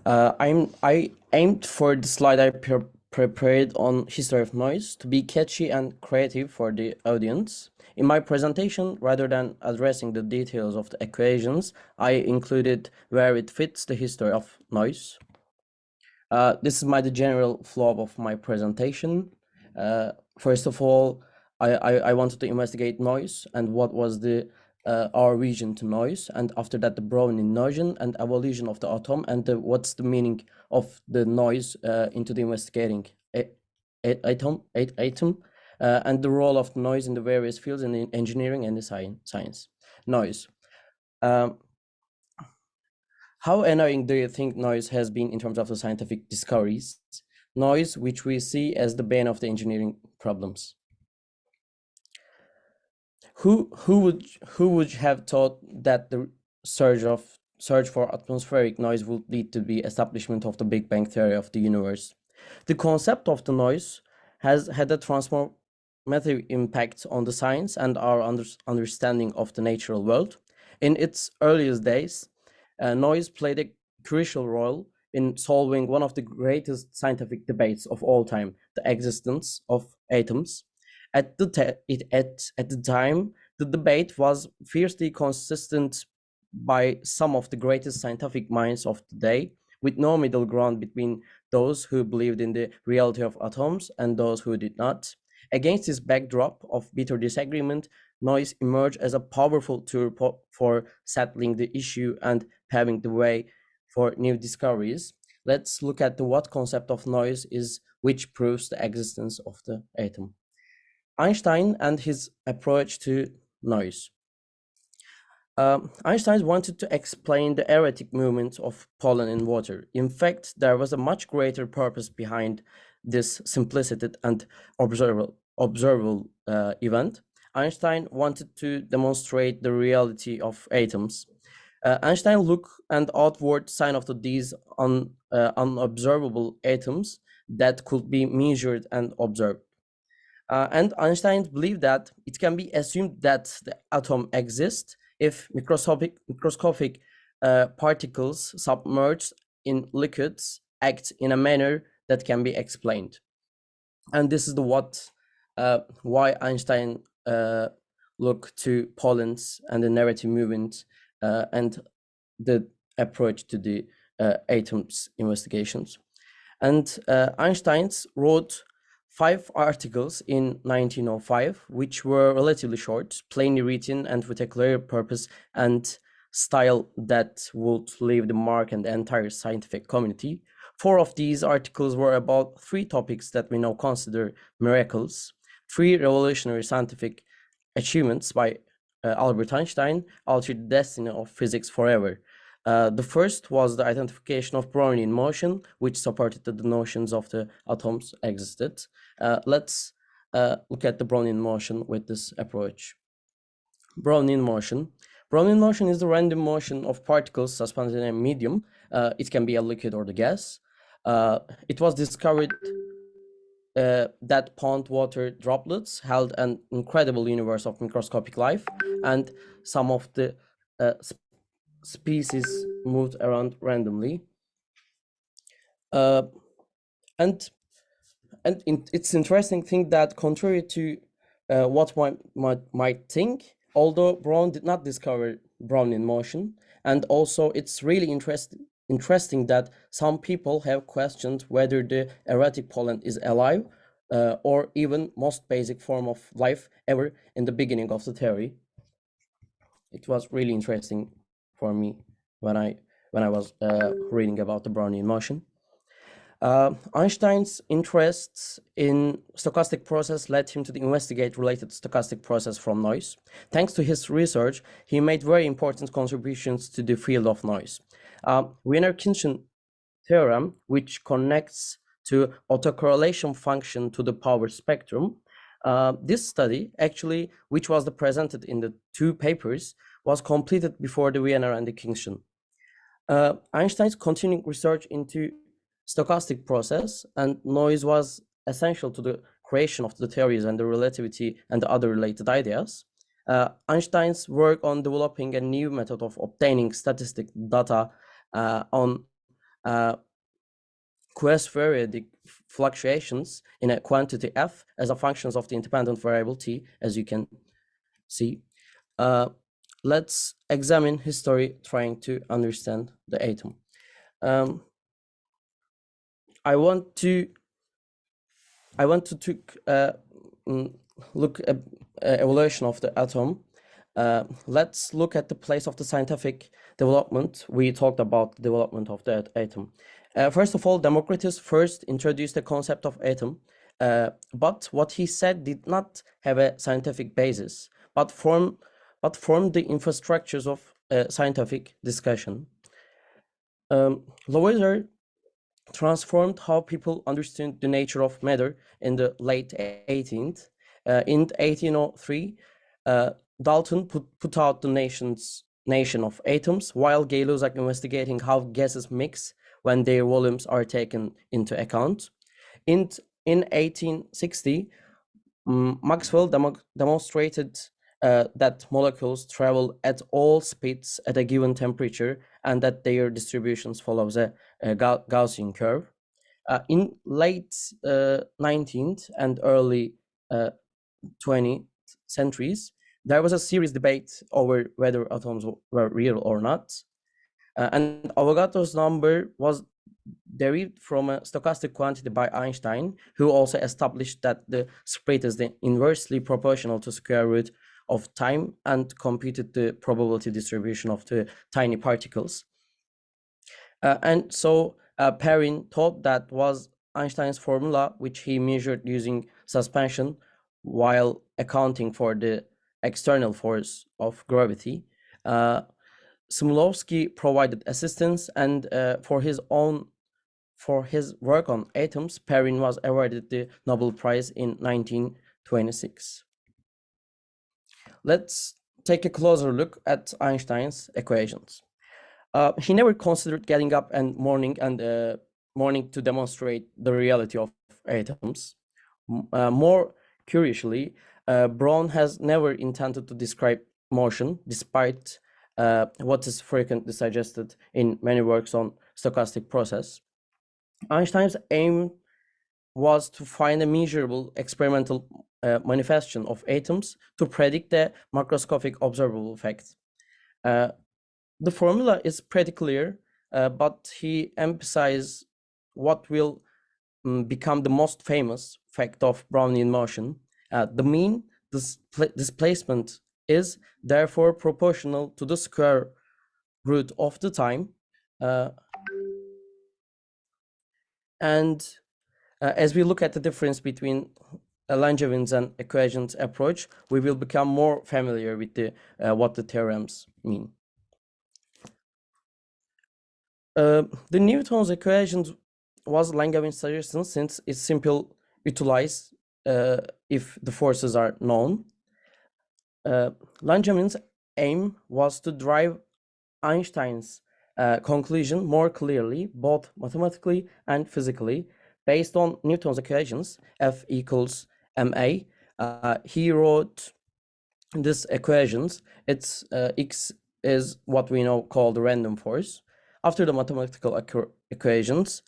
I aimed for the slide I prepared on history of noise to be catchy and creative for the audience. In my presentation, rather than addressing the details of the equations, I included where it fits the history of noise. This is the general flow of my presentation. First of all, I wanted to investigate noise and what was the our vision to noise, and after that the Brownian notion and evolution of the atom, and what's the meaning of the noise into the investigating atom, and the role of noise in the various fields in engineering and the science. Noise. Um, how annoying do you think noise has been in terms of the scientific discoveries? Noise, which we see as the bane of the engineering problems. Who would have thought that the search for atmospheric noise would lead to the establishment of the Big Bang theory of the universe? The concept of the noise has had a transformative impact on the science and our understanding of the natural world. In its earliest days, noise played a crucial role in solving one of the greatest scientific debates of all time, the existence of atoms. At the time, the debate was fiercely consistent by some of the greatest scientific minds of the day, with no middle ground between those who believed in the reality of atoms and those who did not. Against this backdrop of bitter disagreement, noise emerged as a powerful tool for settling the issue and paving the way for new discoveries. Let's look at the what concept of noise is, which proves the existence of the atom. Einstein and his approach to noise. Einstein wanted to explain the erratic movement of pollen in water. In fact, there was a much greater purpose behind this simplistic and observable event. Einstein wanted to demonstrate the reality of atoms. Einstein looked an outward sign of these unobservable atoms that could be measured and observed. And Einstein believed that it can be assumed that the atom exists if microscopic particles submerged in liquids act in a manner that can be explained. And this is why Einstein looked to pollens and the narrative movement and the approach to the atoms investigations. And Einstein wrote 5 articles in 1905, which were relatively short, plainly written, and with a clear purpose and style that would leave the mark on the entire scientific community. 4 of these articles were about 3 topics that we now consider miracles, 3 revolutionary scientific achievements by Albert Einstein altered the destiny of physics forever. The first was the identification of Brownian motion, which supported the notions of the atoms existed. Let's look at the Brownian motion with this approach. Brownian motion. Brownian motion is the random motion of particles suspended in a medium. It can be a liquid or the gas. It was discovered that pond water droplets held an incredible universe of microscopic life, and some of the species moved around randomly. It's interesting thing that contrary to what one might think, although Brown did not discover Brownian motion, and also it's really interesting that some people have questioned whether the erratic pollen is alive or even most basic form of life ever in the beginning of the theory. It was really interesting for me when I was reading about the Brownian motion. Einstein's interests in stochastic process led him to investigate related stochastic process from noise. Thanks to his research, he made very important contributions to the field of noise. Wiener-Kirchen theorem, which connects to autocorrelation function to the power spectrum. This study, actually, which was presented in the 2 papers, was completed before the Wiener and the Kirchen. Einstein's continuing research into stochastic process and noise was essential to the creation of the theories and the relativity and the other related ideas. Einstein's work on developing a new method of obtaining statistic data on quasi-periodic fluctuations in a quantity f as a function of the independent variable t, as you can see. Let's examine history trying to understand the atom. I want to look at evolution of the atom. Let's look at the place of the scientific development. We talked about the development of the atom. First of all, Democritus first introduced the concept of atom, but what he said did not have a scientific basis, but formed the infrastructures of scientific discussion. Lavoisier transformed how people understood the nature of matter in the late 18th. In 1803, Dalton put out the nation of atoms, while Gay-Lussac investigating how gases mix when their volumes are taken into account. In 1860, Maxwell demonstrated that molecules travel at all speeds at a given temperature and that their distributions follows a Gaussian curve. In late 19th and early 20th centuries, there was a serious debate over whether atoms were real or not. And Avogadro's number was derived from a stochastic quantity by Einstein, who also established that the spread is inversely proportional to square root of time and computed the probability distribution of the tiny particles. And so Perrin thought that was Einstein's formula, which he measured using suspension while accounting for the external force of gravity. Smolowski provided assistance, and for his work on atoms, Perrin was awarded the Nobel Prize in 1926. Let's take a closer look at Einstein's equations. He never considered getting up and morning to demonstrate the reality of atoms. More curiously, Braun has never intended to describe motion, despite what is frequently suggested in many works on stochastic process. Einstein's aim was to find a measurable experimental manifestation of atoms to predict the macroscopic observable effects. The formula is pretty clear, but he emphasized what will become the most famous fact of Brownian motion. The mean displacement is therefore proportional to the square root of the time. And as we look at the difference between Langevin's and equations approach, we will become more familiar with what the theorems mean. The Newton's equations was Langevin's suggestion, since it's simple utilize if the forces are known. Langevin's aim was to drive Einstein's conclusion more clearly, both mathematically and physically, based on Newton's equations, F equals ma. He wrote these equations. It's x is what we know called the random force. After the mathematical equations,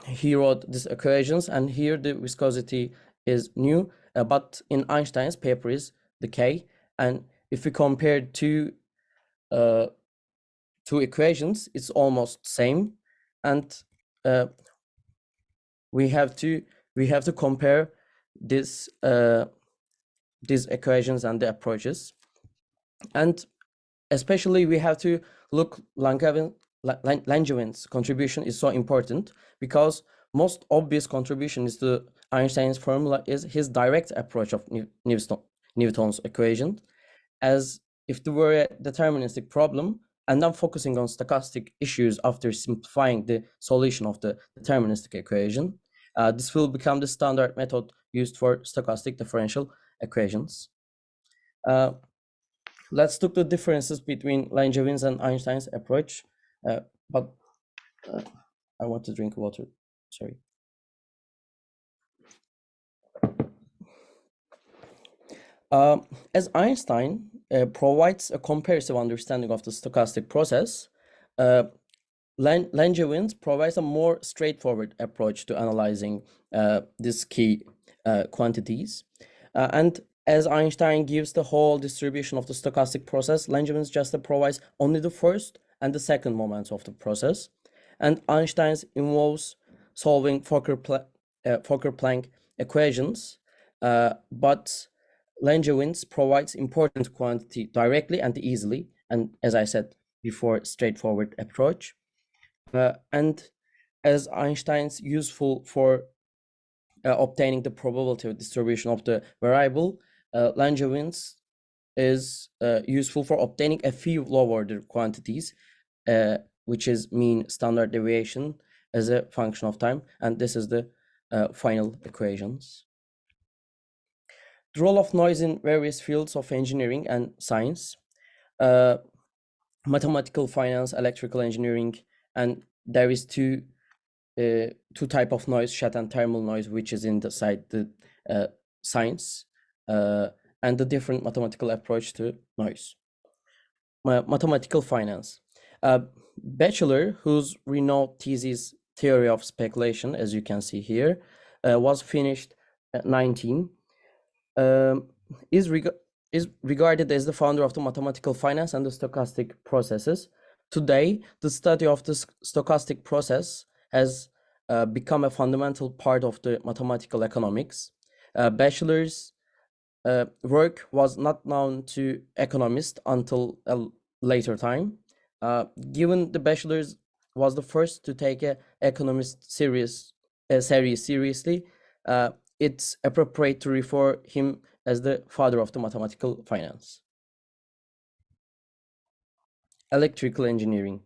he wrote these equations, and here the viscosity is nu, but in Einstein's paper is the k. And if we compare two equations, it's almost same, and we have to compare these equations and the approaches, and especially we have to look Langevin's contribution is so important, because most obvious contribution is to Einstein's formula is his direct approach of Newton's equation, as if there were a deterministic problem and then focusing on stochastic issues after simplifying the solution of the deterministic equation. This will become the standard method used for stochastic differential equations. Let's look at the differences between Langevin's and Einstein's approach, but I want to drink water, sorry. As Einstein provides a comparative understanding of the stochastic process, Langevin provides a more straightforward approach to analyzing these key quantities. And as Einstein gives the whole distribution of the stochastic process, Langevin just provides only the first and the second moments of the process. And Einstein's involves solving Fokker-Planck equations, but Langevin provides important quantity directly and easily, and as I said before, straightforward approach. And as Einstein's useful for obtaining the probability of distribution of the variable, Langevin's is useful for obtaining a few low-order quantities, which is mean standard deviation as a function of time. And this is the final equations. The role of noise in various fields of engineering and science, mathematical finance, electrical engineering, and there is two type of noise, shot and thermal noise, which is in the science, and the different mathematical approach to noise. Mathematical finance. Bachelor, whose renowned thesis theory of speculation, as you can see here, was finished at 19, is regarded as the founder of the mathematical finance and the stochastic processes. Today, the study of the stochastic process has become a fundamental part of the mathematical economics. Bachelor's work was not known to economists until a later time. Given the bachelor's was the first to take a economist series seriously, it's appropriate to refer him as the father of the mathematical finance. Electrical engineering.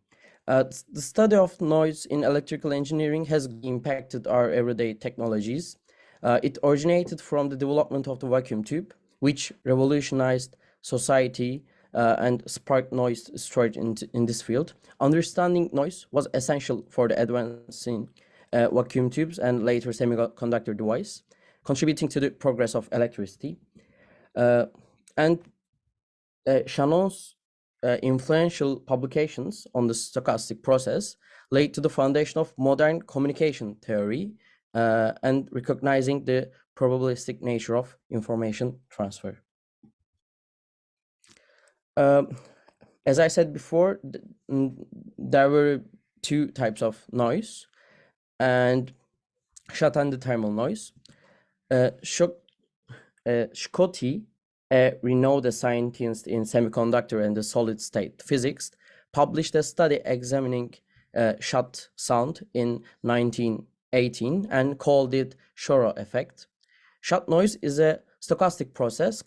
The study of noise in electrical engineering has impacted our everyday technologies. It originated from the development of the vacuum tube, which revolutionized society and sparked noise storage in this field. Understanding noise was essential for the advancing vacuum tubes and later semiconductor device, contributing to the progress of electricity. And Shannon's influential publications on the stochastic process laid to the foundation of modern communication theory and recognizing the probabilistic nature of information transfer. As I said before, there were two types of noise, and shot and thermal noise. Scotty, a renowned scientist in semiconductor and the solid state physics, published a study examining shot sound in 1918 and called it Shoro effect. Shot noise is a stochastic process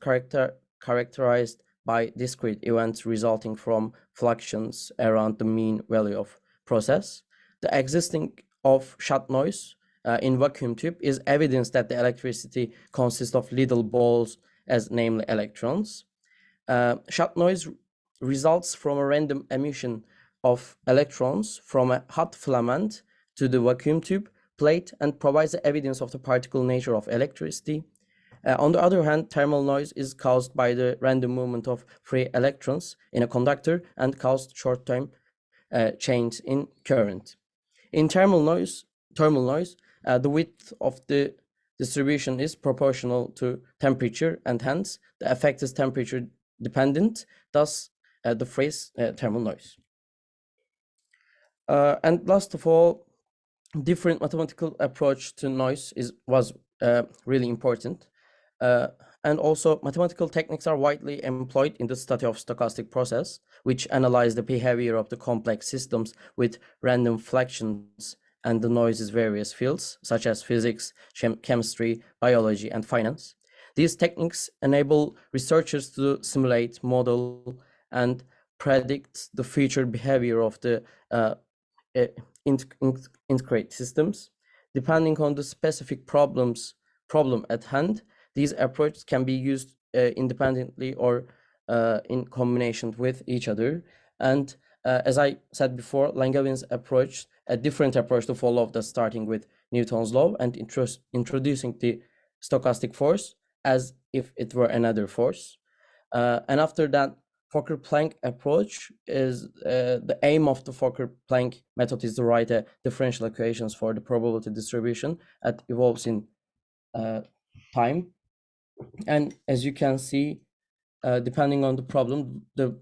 characterized by discrete events resulting from fluctuations around the mean value of process. The existing of shot noise in vacuum tube is evidence that the electricity consists of little balls, as namely electrons. Shot noise results from a random emission of electrons from a hot filament to the vacuum tube plate and provides evidence of the particle nature of electricity. On the other hand, thermal noise is caused by the random movement of free electrons in a conductor and caused short-term change in current. In thermal noise, the width of the distribution is proportional to temperature, and hence the effect is temperature dependent, thus the phrase thermal noise. And last of all, different mathematical approach to noise was really important. And also mathematical techniques are widely employed in the study of stochastic process, which analyze the behavior of the complex systems with random fluctuations and the noises various fields, such as physics, chemistry, biology, and finance. These techniques enable researchers to simulate, model, and predict the future behavior of the integrate systems. Depending on the specific problem at hand, these approaches can be used independently or in combination with each other. And as I said before, Langevin's approach, a different approach to follow the starting with Newton's law and introducing the stochastic force as if it were another force. And after that, Fokker-Planck approach is the aim of the Fokker-Planck method is to write a differential equations for the probability distribution that evolves in time. And as you can see, depending on the problem, the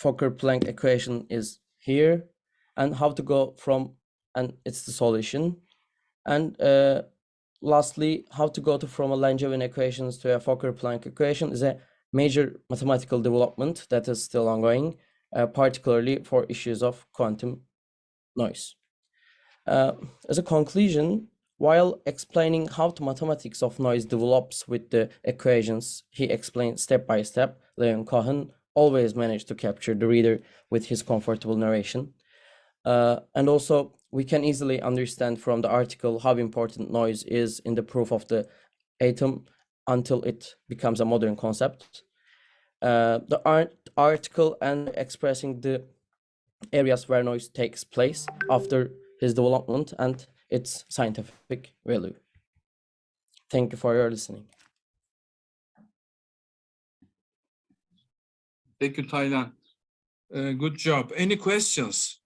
Fokker-Planck equation is here, and how to go from, and it's the solution. And lastly, how to go from a Langevin equations to a Fokker-Planck equation is a major mathematical development that is still ongoing, particularly for issues of quantum noise. As a conclusion, while explaining how the mathematics of noise develops with the equations he explained step by step, Leon Cohen always managed to capture the reader with his comfortable narration. And also, we can easily understand from the article how important noise is in the proof of the atom until it becomes a modern concept. The article and expressing the areas where noise takes place after his development and its scientific value. Thank you for your listening. Thank you, Taylan. Good job. Any questions?